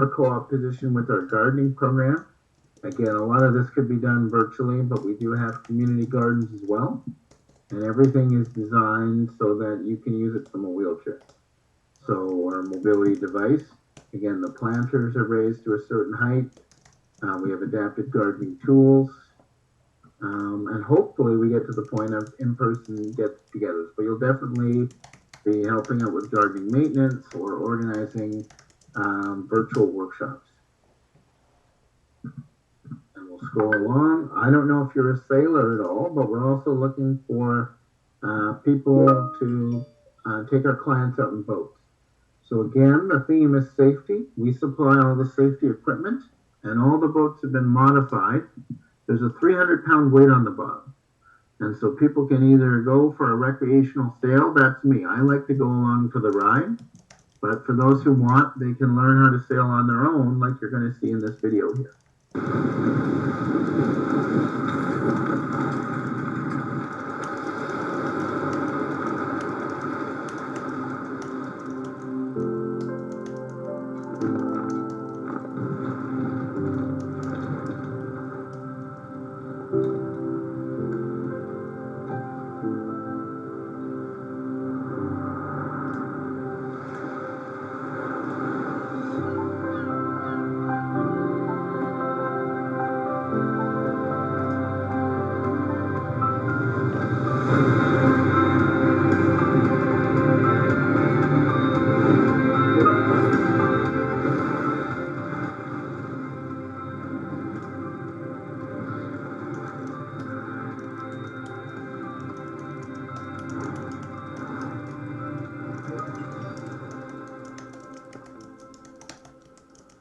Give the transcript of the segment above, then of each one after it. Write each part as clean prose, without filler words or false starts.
a co-op position with our gardening program. Again, a lot of this could be done virtually, but we do have community gardens as well. And everything is designed so that you can use it from a wheelchair. So our mobility device, again, the planters are raised to a certain height. We have adapted gardening tools. And hopefully we get to the point of in-person get-togethers. But you'll definitely be helping out with gardening maintenance or organizing virtual workshops. And we'll scroll along. I don't know if you're a sailor at all, but we're also looking for people to take our clients out in boats. So again, the theme is safety. We supply all the safety equipment, and all the boats have been modified. There's a 300-pound weight on the bottom. And so people can either go for a recreational sail, that's me. I like to go along for the ride. But for those who want, they can learn how to sail on their own, like you're going to see in this video here.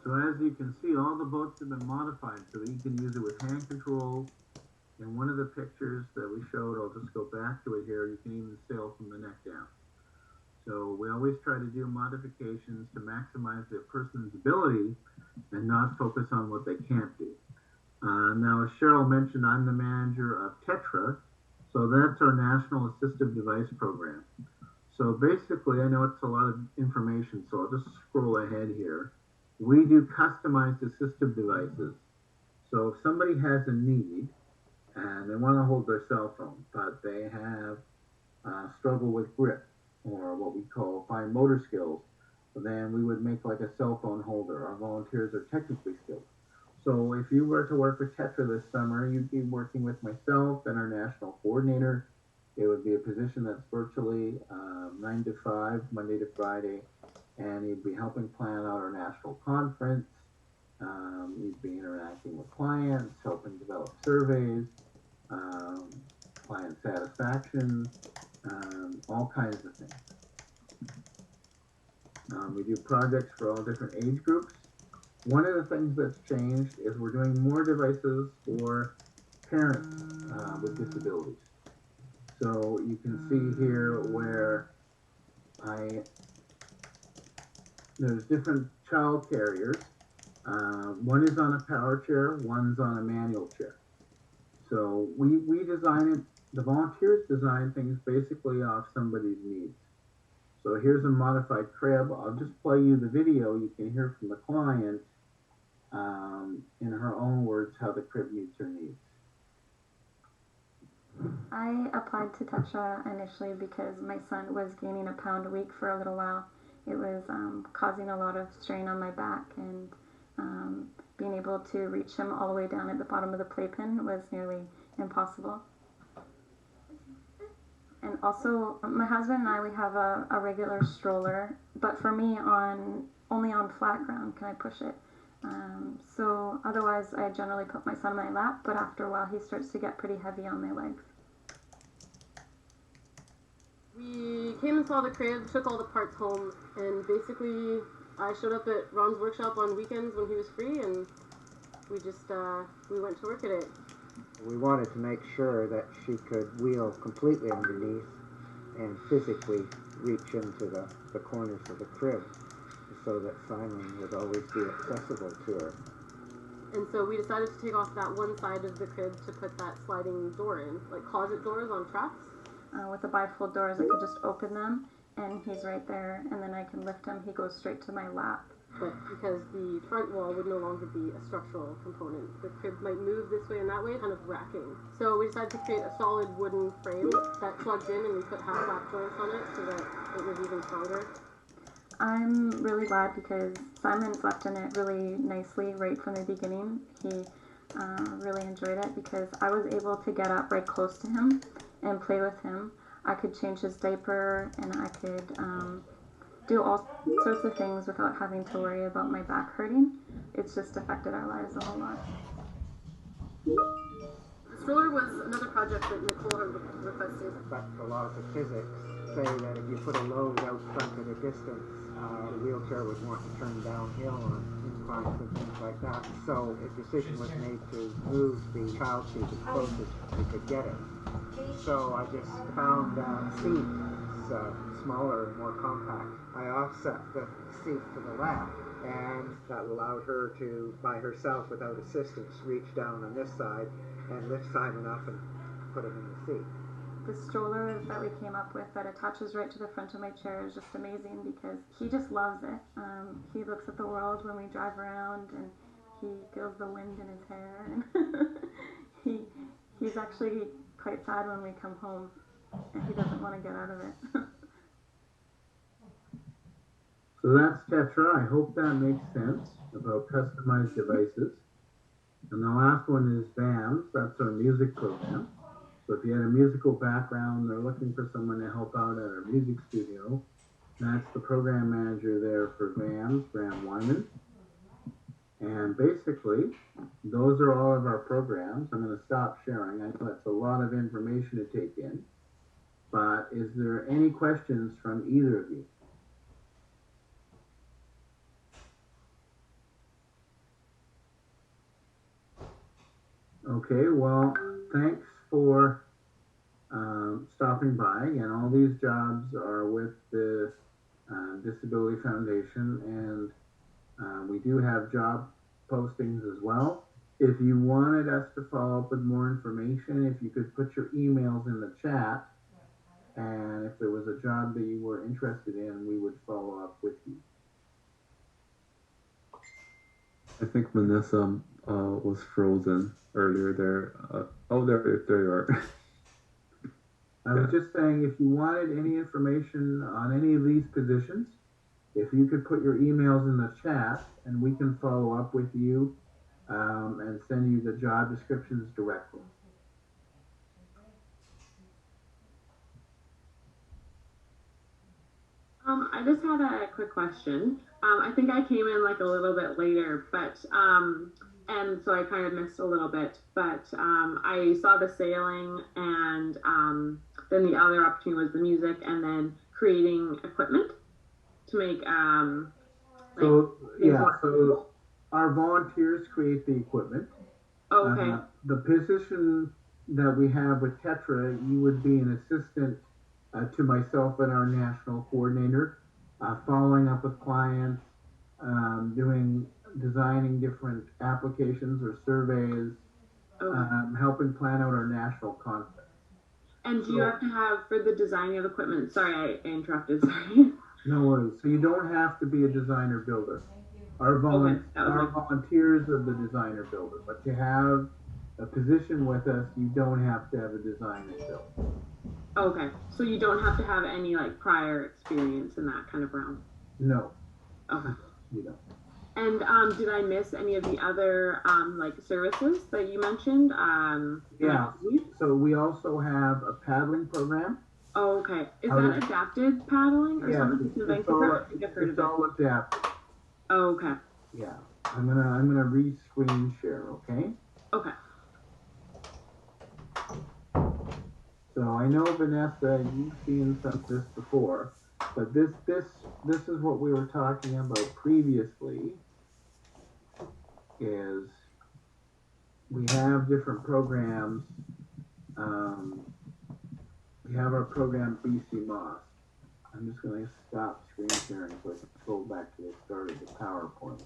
So as you can see, all the boats have been modified so that you can use it with hand controls. In one of the pictures that we showed, I'll just go back to it here, you can even sail from the neck down. So we always try to do modifications to maximize the person's ability and not focus on what they can't do. Now, as Cheryl mentioned, I'm the manager of TETRA, so that's our National Assistive Device Program. So basically, I know it's a lot of information, so I'll just scroll ahead here. We do customized assistive devices. So if somebody has a need and they want to hold their cell phone, but they have struggle with grip or what we call fine motor skills, then we would make like a cell phone holder. Our volunteers are technically skilled. So if you were to work with TETRA this summer, you'd be working with myself and our national coordinator. It would be a position that's virtually 9 to 5, Monday to Friday, and you'd be helping plan out our national conference. You'd be interacting with clients, helping develop surveys, client satisfaction, all kinds of things. We do projects for all different age groups. One of the things that's changed is we're doing more devices for parents with disabilities. So you can see here where there's different child carriers. One is on a power chair, one's on a manual chair. So we design it, the volunteers design things basically off somebody's needs. So here's a modified crib. I'll just play you the video. You can hear from the client in her own words how the crib meets her needs. I applied to TETRA initially because my son was gaining a pound a week for a little while. It was causing a lot of strain on my back, and being able to reach him all the way down at the bottom of the playpen was nearly impossible. And also, my husband and I, we have a regular stroller, but for me, only on flat ground can I push it. So otherwise, I generally put my son in my lap, but after a while, he starts to get pretty heavy on my legs. We came and saw the crib, took all the parts home, and basically I showed up at Ron's workshop on weekends when he was free, and we just we went to work at it. We wanted to make sure that she could wheel completely underneath and physically reach into the corners of the crib so that Simon would always be accessible to her. And so we decided to take off that one side of the crib to put that sliding door in, like closet doors on tracks. With the bifold doors, I can just open them, and he's right there, and then I can lift him. He goes straight to my lap. but because the front wall would no longer be a structural component, the crib might move this way and that way, kind of racking. So we decided to create a solid wooden frame that plugged in, and we put half flat joints on it so that it was even stronger. I'm really glad because Simon slept in it really nicely right from the beginning. He really enjoyed it because I was able to get up right close to him and play with him. I could change his diaper and I could do all sorts of things without having to worry about my back hurting. It's just affected our lives a whole lot. The stroller was another project that Nicole had requested. But the laws of physics say that if you put a load out front at a distance, the wheelchair would want to turn downhill on inclines and things like that. So a decision was made to move the child seat as close as we could get it. So I just found a seat smaller and more compact. I offset the seat to the left, and that allowed her to, by herself without assistance, reach down on this side and lift Simon up and put him in the seat. The stroller that we came up with that attaches right to the front of my chair is just amazing because he just loves it. He looks at the world when we drive around and he feels the wind in his hair. And he's actually quite sad when we come home and he doesn't want to get out of it. So that's Tetra. I hope that makes sense about customized devices. And the last one is VAMS. That's our music program. So if you had a musical background, they're looking for someone to help out at our music studio. That's the program manager there for VAMS, Graham Wyman. And basically, those are all of our programs. I'm going to stop sharing. I know that's a lot of information to take in. But is there any questions from either of you? Okay, well, thanks for stopping by. Again, all these jobs are with the Disability Foundation, and we do have job postings as well. If you wanted us to follow up with more information, if you could put your emails in the chat, and if there was a job that you were interested in, we would follow up with you. I think Vanessa was frozen earlier there. Oh, there you are. I was just saying, if you wanted any information on any of these positions, if you could put your emails in the chat, and we can follow up with you and send you the job descriptions directly. I just had a quick question. I think I came in like a little bit later, but and so I kind of missed a little bit. But I saw the sailing, and then the other opportunity was the music, and then creating equipment to make. So our volunteers create the equipment. Okay. The position that we have with Tetra, you would be an assistant to myself and our national coordinator, following up with clients, designing different applications or surveys, helping plan out our national conference. And do you have to have, for the designing of equipment, sorry, I interrupted, sorry. No worries. So you don't have to be a designer builder. Our volunteers are the designer builder, but to have a position with us, you don't have to have a design and build. Okay, so you don't have to have any like prior experience in that kind of realm? No. Okay. You don't. And did I miss any of the other like services that you mentioned? Yeah. So we also have a paddling program. Oh, okay. Is that adapted paddling or something to Vancouver? It's all adapted. Oh, okay. Yeah. I'm gonna re-screen share. Okay. Okay. So I know, Vanessa, you've seen some of this before, but this is what we were talking about previously. Is we have different programs. We have our program BC Moss. I'm just going to stop screen sharing so I can go back to the start of the PowerPoint.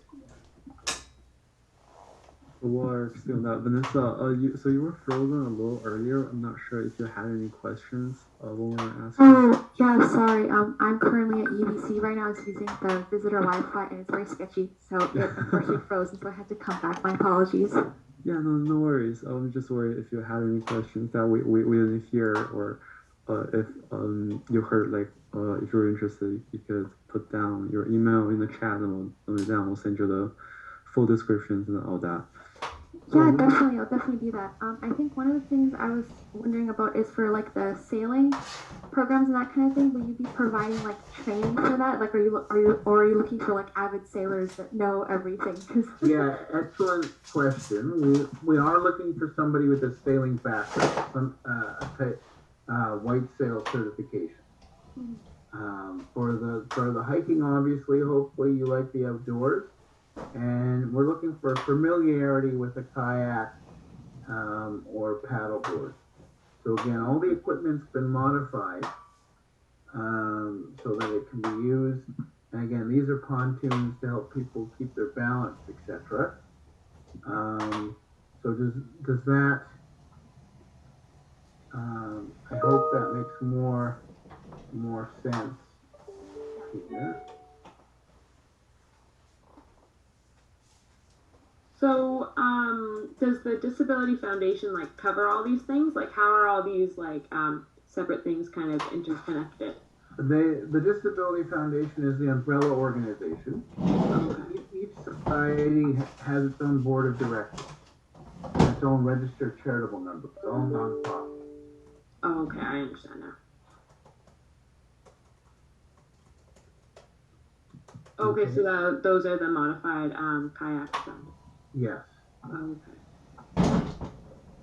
We're still not. Vanessa, so you were frozen a little earlier. I'm not sure if you had any questions when we were asking. Oh, yeah, sorry. I'm currently at UBC right now. It's using the visitor Wi-Fi and it's very sketchy. So it unfortunately froze, so I had to come back. My apologies. Yeah, no worries. I'm just worried if you had any questions that we didn't hear, or if you heard, like, if you're interested, you could put down your email in the chat, and we'll send you the full descriptions and all that. Yeah, definitely. I'll definitely do that. I think one of the things I was wondering about is for like the sailing programs and that kind of thing. Will you be providing like training for that? Like, are you looking for like avid sailors that know everything? Yeah, excellent question. We are looking for somebody with a sailing background, some white sail certification. For the hiking, obviously, hopefully you like the outdoors, and we're looking for familiarity with a kayak or paddleboard. So again, all the equipment's been modified so that it can be used. And again, these are pontoons to help people keep their balance, etc. So does that? I hope that makes more sense here. So, does the Disability Foundation like cover all these things? Like, how are all these like separate things kind of interconnected? The Disability Foundation is the umbrella organization. Each society has its own board of directors, and its own registered charitable member. It's all nonprofit. Oh, okay, I understand now. Okay, so those are the modified kayaks then. Yes. Okay.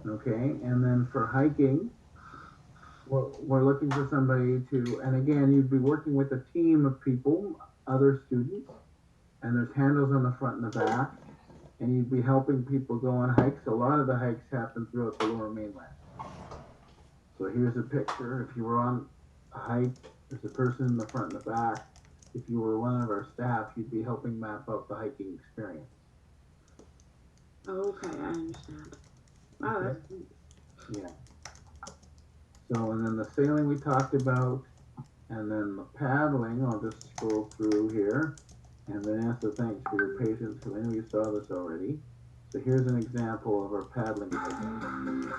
Okay, and then for hiking, we're looking for somebody to, and again, you'd be working with a team of people, other students, and there's handles on the front and the back, and you'd be helping people go on hikes. A lot of the hikes happen throughout the Lower Mainland. So here's a picture. If you were on a hike, there's a person in the front and the back. If you were one of our staff, you'd be helping map out the hiking experience. Okay, I understand. Wow, Okay. that's neat. Yeah. So, and then the sailing we talked about, and then the paddling, I'll just scroll through here. And Vanessa, thanks for your patience, because I know you saw this already. So here's an example of our paddling program.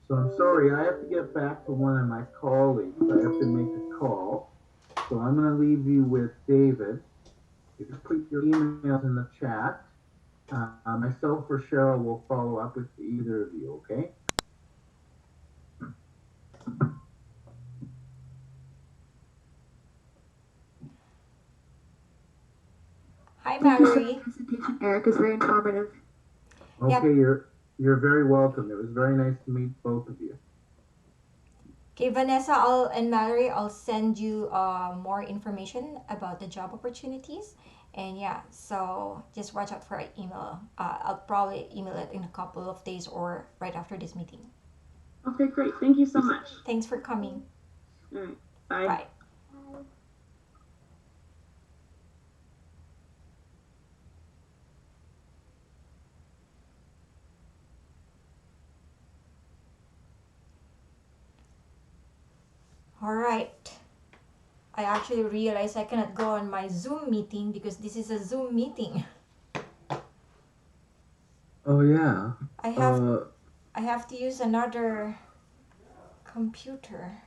So I'm sorry, I have to get back to one of my colleagues. I have to make a call. So I'm going to leave you with David. You can put your emails in the chat. Myself or Cheryl will follow up with either of you, okay? Hi, Thank you for Mallory. the presentation, Eric. It's very informative. Okay, you're very welcome. It was very nice to meet both of you. Okay, Vanessa and Mallory, I'll send you more information about the job opportunities. And yeah, so just watch out for an email. I'll probably email it in a couple of days or right after this meeting. Okay, great. Thank you so much. Thanks for coming. All right. Bye. Bye. All right. I actually realized I cannot go on my Zoom meeting because this is a Zoom meeting. Oh yeah. I have to use another computer,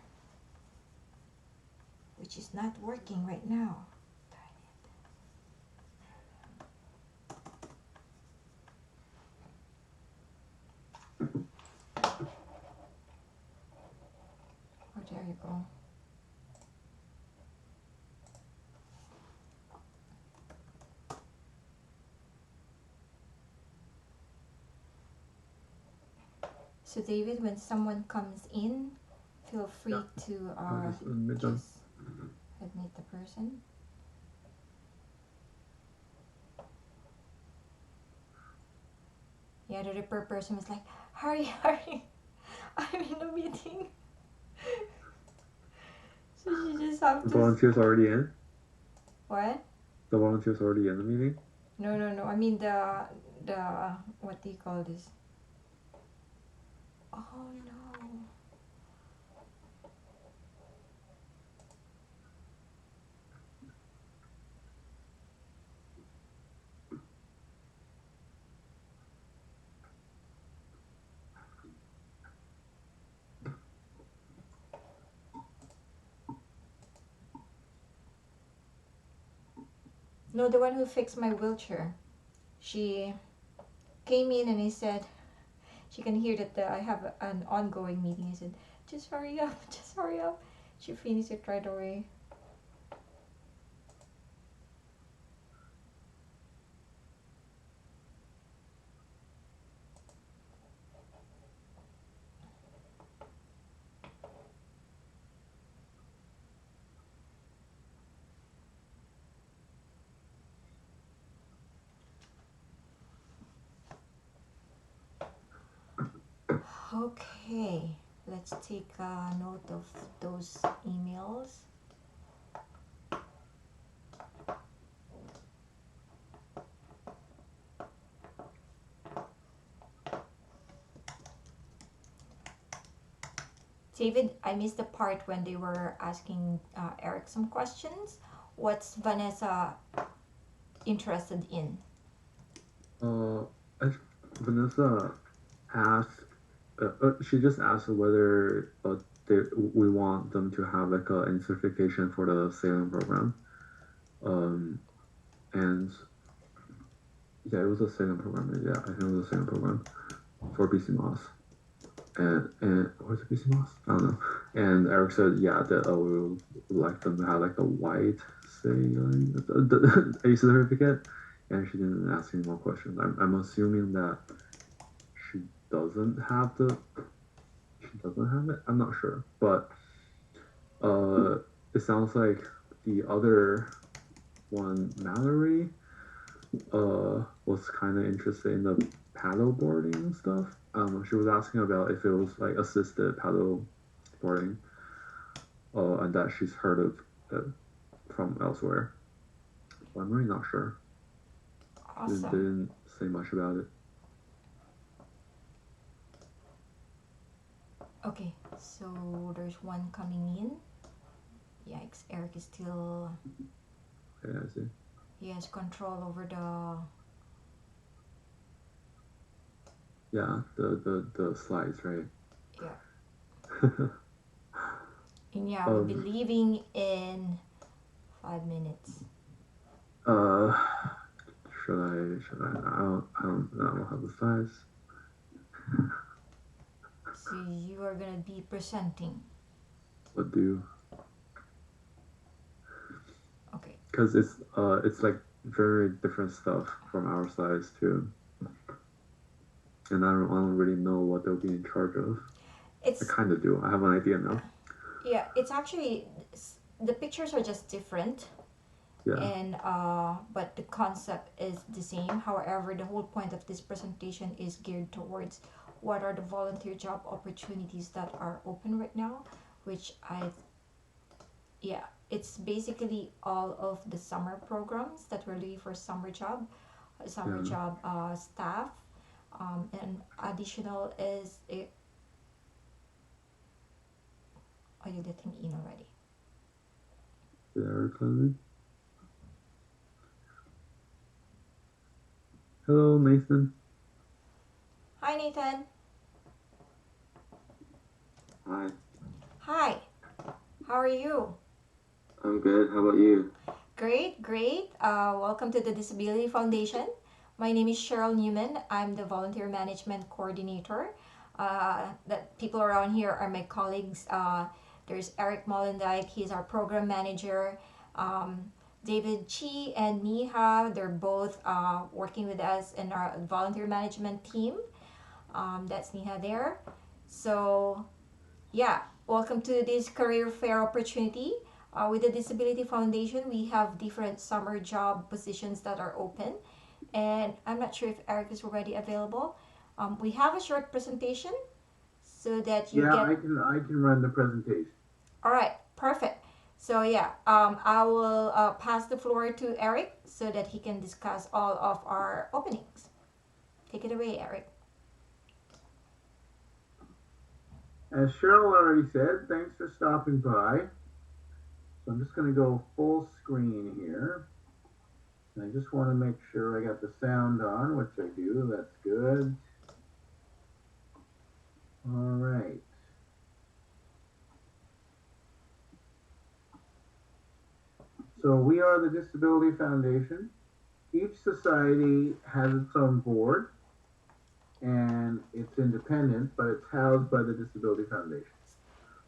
which is not working right now. Oh, there you go. So David, when someone comes in, feel free to I'll just admit them. just admit the person. Yeah, the repair person was like, hurry, hurry, I'm in a meeting. So she just have The to. volunteer's already in? What? The volunteer's already in the meeting? No, no, no. I mean the what do you call this? Oh no. No, the one who fixed my wheelchair. She came in and I said she can hear that I have an ongoing meeting. I said, just hurry up, just hurry up. She finished it right away. Okay, let's take a note of those emails. David, I missed the part when they were asking Eric some questions. What's Vanessa interested in? I, Vanessa asked, she just asked whether we want them to have like a certification for the sailing program. And yeah, it was a sailing program. Yeah, I think it was a sailing program for BC Moss. And was it BC Moss? I don't know. And Eric said, yeah, that we would like them to have like the white sailing a certificate. And she didn't ask any more questions. I'm assuming that she doesn't have it. I'm not sure, but it sounds like the other one, Mallory, was kind of interested in the paddle boarding and stuff. She was asking about if it was like assisted paddle boarding, and that she's heard of it from elsewhere. But I'm really not sure. Awesome. They didn't say much about it. Okay, so there's one coming in. Yikes, Eric is still. Okay, I see. He has control over the. Yeah, the slides, right? Yeah. And yeah, we'll be leaving in 5 minutes. Should I? I don't have the slides. So you are gonna be presenting. What do? Okay. Because it's like very different stuff from our slides too. And I don't really know what they'll be in charge of. I kind of do. I have an idea now. Yeah, it's actually the pictures are just different. Yeah. And but the concept is the same. However, the whole point of this presentation is geared towards what are the volunteer job opportunities that are open right now, which it's basically all of the summer programs that we're doing for summer job staff. And additional is are you letting in already? Did Eric come in? Hello, Nathan. Hi, Nathan. Hi. Hi. How are you? I'm good. How about you? Great, great. Welcome to the Disability Foundation. My name is Cheryl Newman. I'm the Volunteer Management Coordinator. The people around here are my colleagues. There's Eric Mollendijk. He's our Program Manager. David Chi and Miha, they're both working with us in our volunteer management team. That's Miha there. So, yeah, welcome to this career fair opportunity. With the Disability Foundation, we have different summer job positions that are open. And I'm not sure if Eric is already available. We have a short presentation so that you Yeah, get. I can run the presentation. All right, perfect. So yeah, I will pass the floor to Eric so that he can discuss all of our openings. Take it away, Eric. As Cheryl already said, thanks for stopping by. So I'm just going to go full screen here. And I just want to make sure I got the sound on, which I do. That's good. All right. So we are the Disability Foundation. Each society has its own board, and it's independent, but it's housed by the Disability Foundation.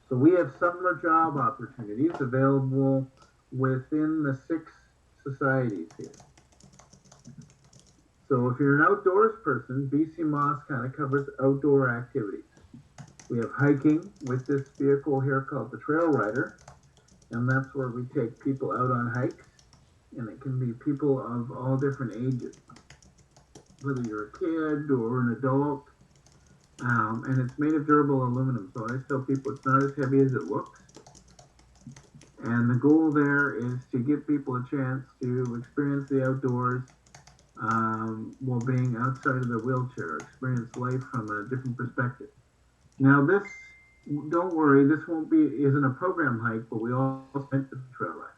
So we have summer job opportunities available within the 6 societies here. So if you're an outdoors person, BC Moss kind of covers outdoor activities. We have hiking with this vehicle here called the Trail Rider, and that's where we take people out on hikes, and it can be people of all different ages, whether you're a kid or an adult. And it's made of durable aluminum, so I tell people it's not as heavy as it looks. And the goal there is to give people a chance to experience the outdoors while being outside of their wheelchair, experience life from a different perspective. Now this, don't worry, this isn't a program hike, but we also went to the Trail Rider.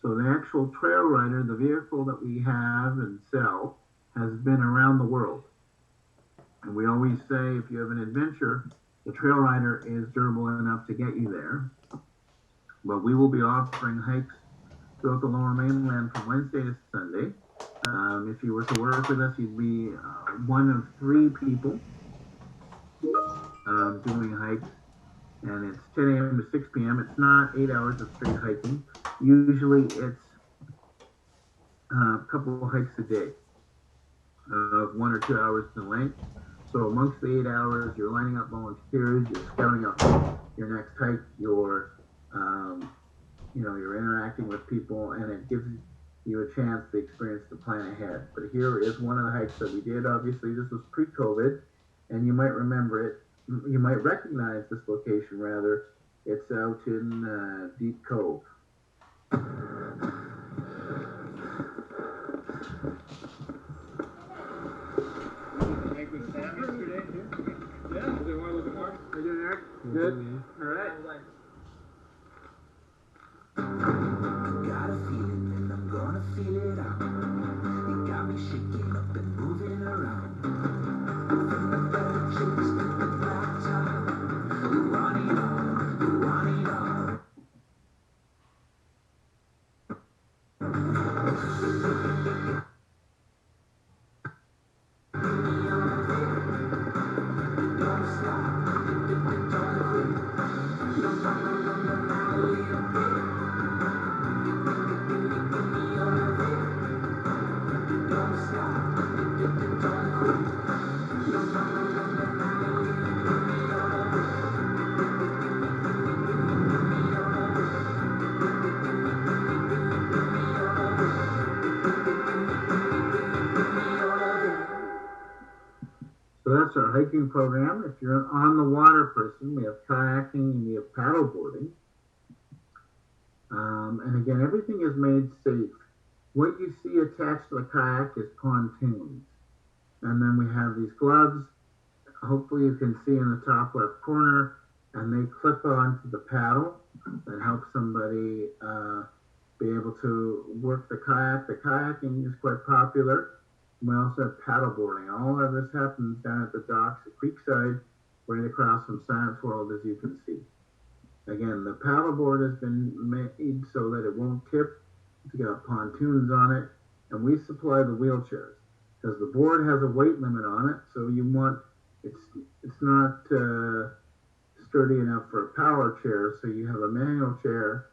So the actual Trail Rider, the vehicle that we have and sell, has been around the world. And we always say if you have an adventure, the Trail Rider is durable enough to get you there. But we will be offering hikes throughout the Lower Mainland from Wednesday to Sunday. If you were to work with us, you'd be one of 3 people doing hikes. And it's 10 a.m. to 6 p.m. It's not 8 hours of straight hiking. Usually it's a couple of hikes a day of 1 or 2 hours in length. So amongst the 8 hours, you're lining up volunteers, you're scouting out your next hike, you're interacting with people, and it gives you a chance to experience the plan ahead. But here is one of the hikes that we did. Obviously, this was pre-COVID, and you might remember it. You might recognize this location, rather. It's out in Deep Cove. Good. All right. Got a feeling and I'm gonna feel it out. It got me shaking up and moving around. From the better chicks to the black tie. We want it all. We want it all. Don't stop. So that's our hiking program. If you're an on the water person, we have kayaking and we have paddleboarding. And again, everything is made safe. What you see attached to the kayak is pontoons. And then we have these gloves. Hopefully you can see in the top left corner, and they clip onto the paddle that helps somebody be able to work the kayak. The kayaking is quite popular. We also have paddleboarding. All of this happens down at the docks at Creekside, right across from Science World, as you can see. Again, the paddleboard has been made so that it won't tip. It's got pontoons on it, and we supply the wheelchairs because the board has a weight limit on it. So you want it's not sturdy enough for a power chair. So you have a manual chair,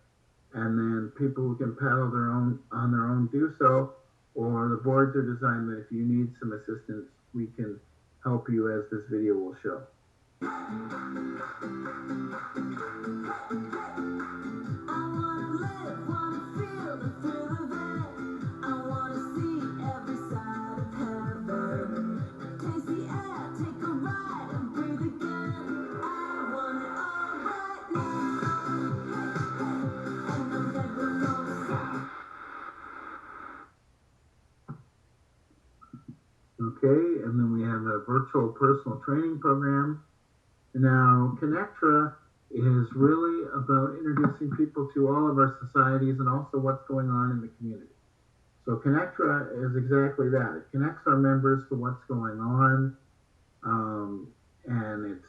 and then people who can paddle on their own do so. Or the boards are designed that if you need some assistance, we can help you, as this video will show. I wanna Okay, and then we have a virtual personal training program. Now, Connectra is really about introducing people to all of our societies and also what's going on in the community. So Connectra is exactly that. It connects our members to what's going on, and it's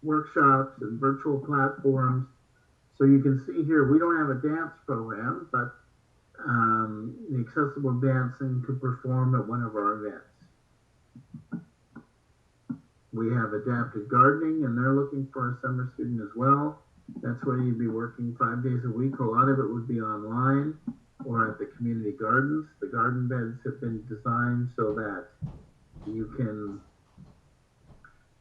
workshops and virtual platforms. So you can see here, we don't have a dance program, but the Accessible Dancing could perform at one of our events. We have adapted gardening, and they're looking for a summer student as well. That's where you'd be working 5 days a week. A lot of it would be online or at the community gardens. The garden beds have been designed so that you can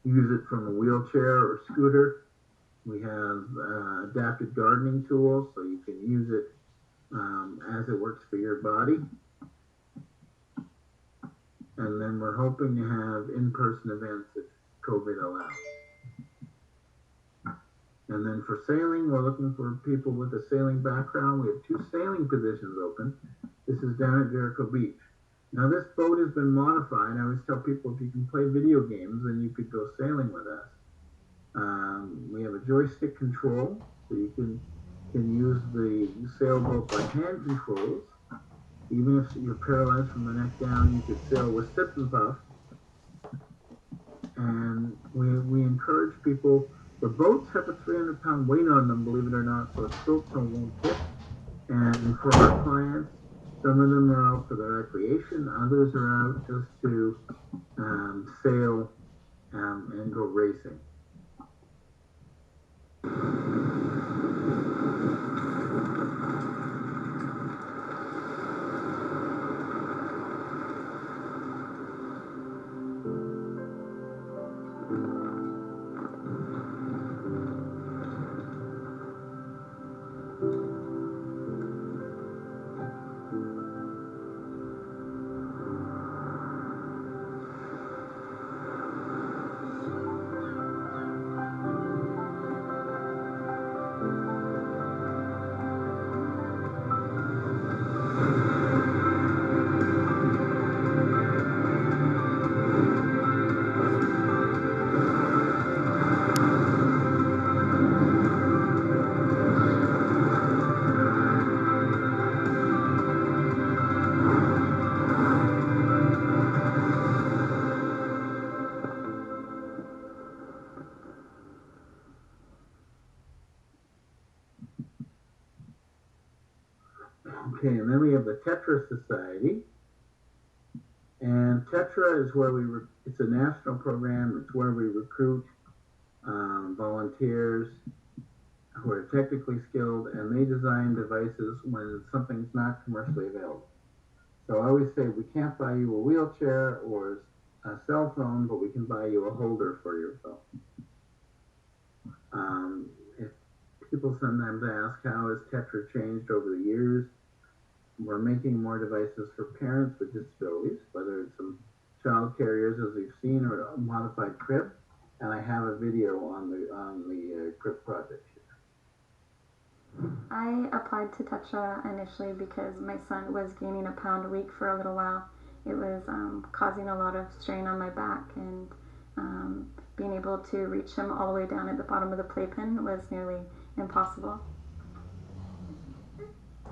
use it from a wheelchair or scooter. We have adapted gardening tools, so you can use it as it works for your body. And then we're hoping to have in-person events if COVID allows. And then for sailing, we're looking for people with a sailing background. We have 2 sailing positions open. This is down at Jericho Beach. Now this boat has been modified. I always tell people if you can play video games, then you could go sailing with us. We have a joystick control, so you can use the sailboat by hand controls. Even if you're paralyzed from the neck down, you could sail with Sip and Puff. And we encourage people. The boats have a 300-pound weight on them, believe it or not, so a stroke zone won't tip. And for our clients, some of them are out for their recreation, others are out just to sail and go racing. Okay, and then we have the Tetra Society. And Tetra is where it's a national program. It's where we recruit volunteers who are technically skilled, and they design devices when something's not commercially available. So I always say we can't buy you a wheelchair or a cell phone, but we can buy you a holder for your phone. If people sometimes ask how has Tetra changed over the years, we're making more devices for parents with disabilities, whether it's some child carriers, as we've seen, or a modified crib. And I have a video on the crib project here. I applied to Tetra initially because my son was gaining a pound a week for a little while. It was causing a lot of strain on my back, and being able to reach him all the way down at the bottom of the playpen was nearly impossible.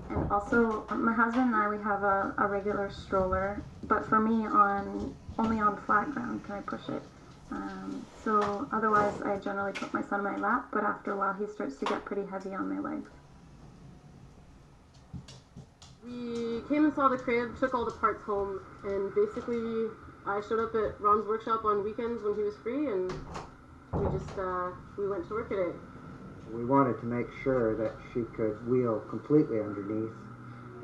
And also, my husband and I, we have a regular stroller, but for me, only on flat ground can I push it. So otherwise, I generally put my son in my lap, but after a while, he starts to get pretty heavy on my legs. We came and saw the crib, took all the parts home, and basically I showed up at Ron's workshop on weekends when he was free, and we went to work at it. We wanted to make sure that she could wheel completely underneath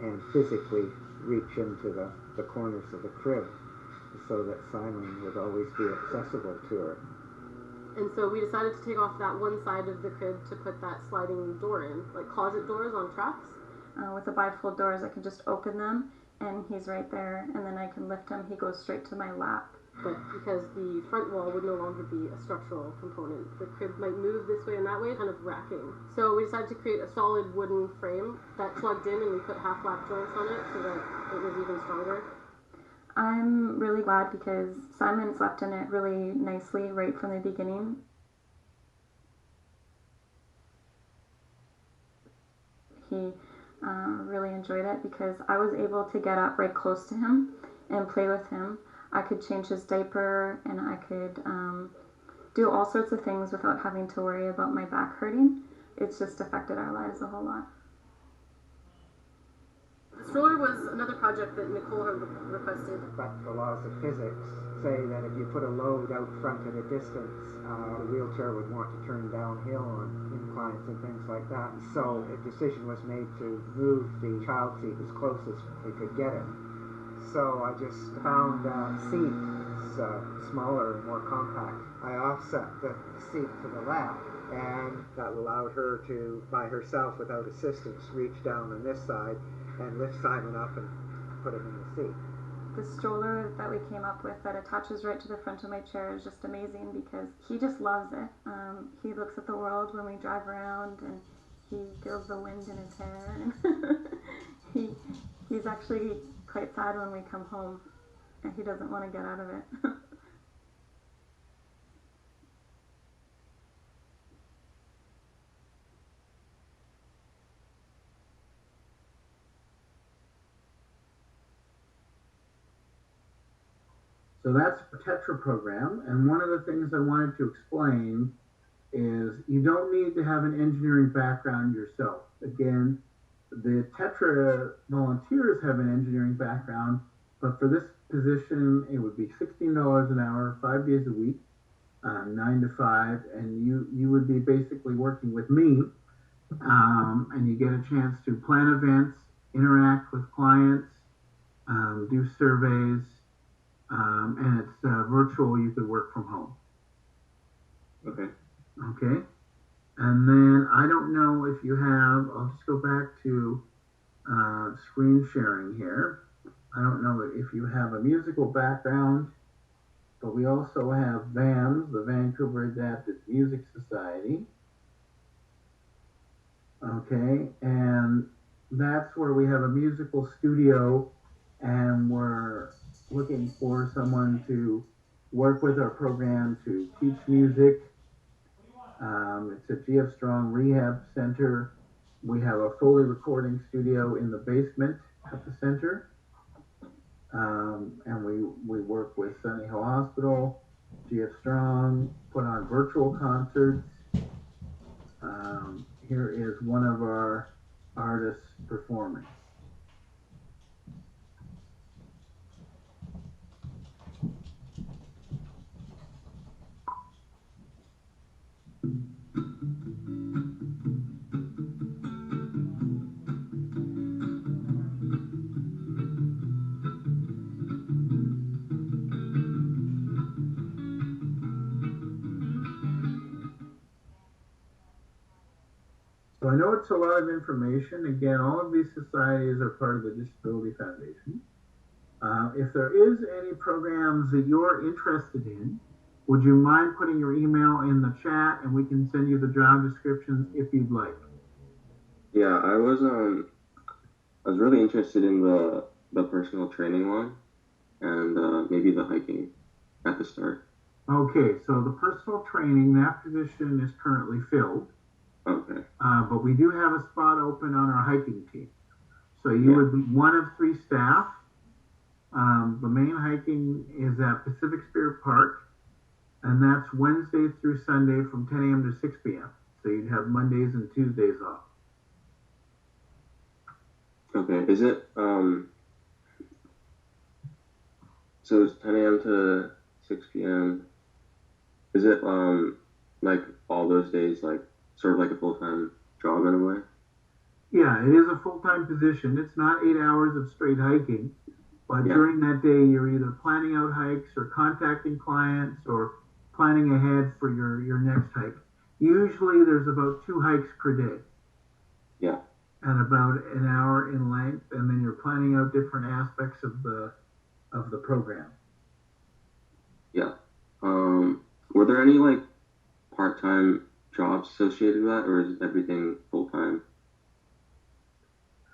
and physically reach into the corners of the crib so that Simon would always be accessible to her. And so we decided to take off that one side of the crib to put that sliding door in, like closet doors on tracks. With the bifold doors, I can just open them, and he's right there, and then I can lift him. He goes straight to my lap. But because the front wall would no longer be a structural component, the crib might move this way and that way, kind of racking. So we decided to create a solid wooden frame that plugged in, and we put half lap joints on it so that it was even stronger. I'm really glad because Simon slept in it really nicely right from the beginning. He really enjoyed it because I was able to get up right close to him and play with him. I could change his diaper and I could do all sorts of things without having to worry about my back hurting. It's just affected our lives a whole lot. The stroller was another project that Nicole had requested. But the laws of physics say that if you put a load out front at a distance, the wheelchair would want to turn downhill on inclines and things like that. So a decision was made to move the child seat as close as we could get it. So I just found a seat that's smaller and more compact. I offset the seat to the left, and that allowed her to, by herself without assistance, reach down on this side and lift Simon up and put him in the seat. The stroller that we came up with that attaches right to the front of my chair is just amazing because he just loves it. He looks at the world when we drive around and he feels the wind in his hair. And he's actually quite sad when we come home and he doesn't want to get out of it. So that's the Tetra program, and one of the things I wanted to explain is you don't need to have an engineering background yourself. Again, the Tetra volunteers have an engineering background, but for this position, it would be $16 an hour, 5 days a week, 9 to 5, and you would be basically working with me, and you get a chance to plan events, interact with clients, do surveys, and it's virtual. You could work from home. Okay. Okay. And then I don't know if you have, I'll just go back to screen sharing here. I don't know if you have a musical background, but we also have VAMS, the Vancouver Adapted Music Society. Okay, and that's where we have a musical studio, and we're looking for someone to work with our program to teach music. It's a GF Strong Rehab Center. We have a Foley recording studio in the basement at the center. And we work with Sunny Hill Hospital, GF Strong, put on virtual concerts. Here is one of our artists performing. So I know it's a lot of information. Again, all of these societies are part of the Disability Foundation. If there is any programs that you're interested in, would you mind putting your email in the chat and we can send you the job descriptions if you'd like? Yeah, I was really interested in the personal training one and maybe the hiking at the start. Okay, so the personal training, that position is currently filled. Okay. But we do have a spot open on our hiking team. So you would be one of 3 staff. The main hiking is at Pacific Spirit Park, and that's Wednesday through Sunday from 10 a.m. to 6 p.m. So you'd have Mondays and Tuesdays off. Okay. Is it so it's 10 a.m. to 6 p.m. Is it like all those days like sort of like a full-time job in a way? Yeah, it is a full-time position. It's not 8 hours of straight hiking, but during that day you're either planning out hikes or contacting clients or planning ahead for your next hike. Usually there's about 2 hikes per day. Yeah. And about an hour in length, and then you're planning out different aspects of the program. Yeah. Were there any like part-time jobs associated with that, or is everything full-time?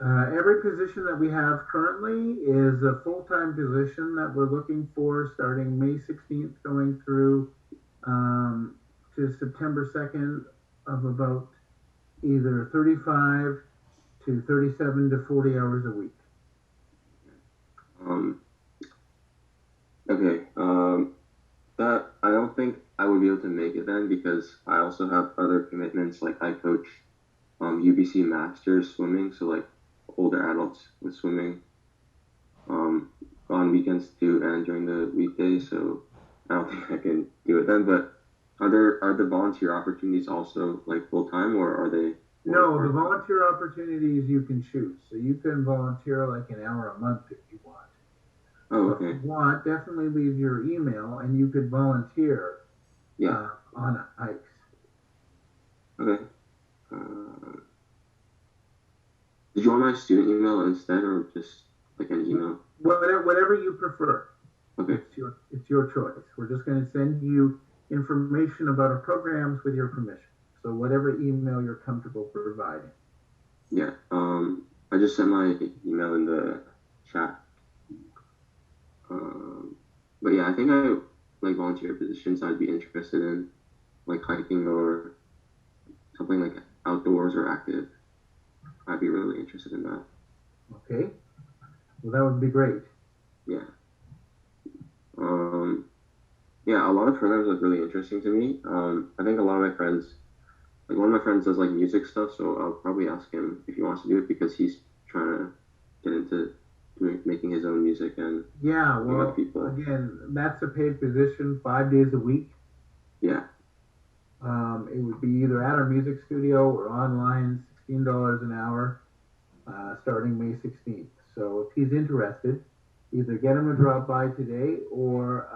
Every position that we have currently is a full-time position that we're looking for starting May 16th going through to September 2nd of about either 35 to 37 to 40 hours a week. Okay. That I don't think I would be able to make it then because I also have other commitments. Like I coach UBC Masters swimming, so like older adults with swimming on weekends too and during the weekdays. So I don't think I can do it then. But are the volunteer opportunities also like full time or are they? No, the volunteer opportunities you can choose. So you can volunteer like an hour a month if you want. Oh, So okay. if you want, definitely leave your email and you could volunteer Yeah. on hikes. Okay. Did you want my student email instead or just like an email? Whatever you prefer. Okay. It's your choice. We're just going to send you information about our programs with your permission. So whatever email you're comfortable providing. Yeah. I just sent my email in the chat. But yeah, I think I like volunteer positions I'd be interested in, like hiking or something like outdoors or active. I'd be really interested in that. Okay. Well, that would be great. Yeah. Yeah, a lot of programs look really interesting to me. I think a lot of my friends, like one of my friends does like music stuff, so I'll probably ask him if he wants to do it because he's trying to get into making his own music and yeah, well, other people. Again, that's a paid position, 5 days a week. Yeah. It would be either at our music studio or online, $16 an hour, starting May 16th. So if he's interested, either get him to drop by today or,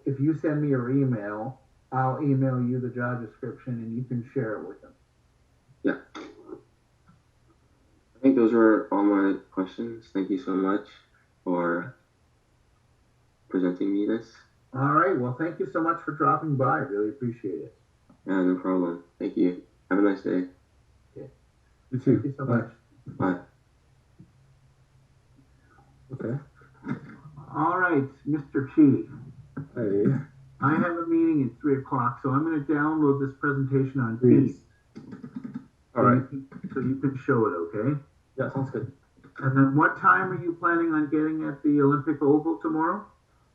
if you send me your email, I'll email you the job description and you can share it with him. Yeah. I think those were all my questions. Thank you so much for presenting me this. All right. Well, thank you so much for dropping by. Really appreciate it. Yeah, no problem. Thank you. Have a nice day. Okay. You too. Thank you so much. Bye. Okay. All right, Mr. Chi. Hey. I have a meeting at 3 o'clock, so I'm going to download this presentation on Please. Teams. All right. So you can show it, okay? Yeah, sounds good. And then what time are you planning on getting at the Olympic Oval tomorrow?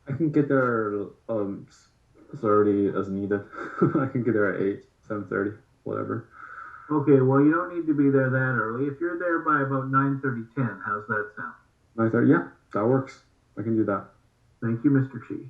I can get there as early as needed. I can get there at 8, 7:30, whatever. Okay, well, you don't need to be there that early. If you're there by about 9:30, 10, how's that sound? 9:30, yeah, that works. I can do that. Thank you, Mr. Chi.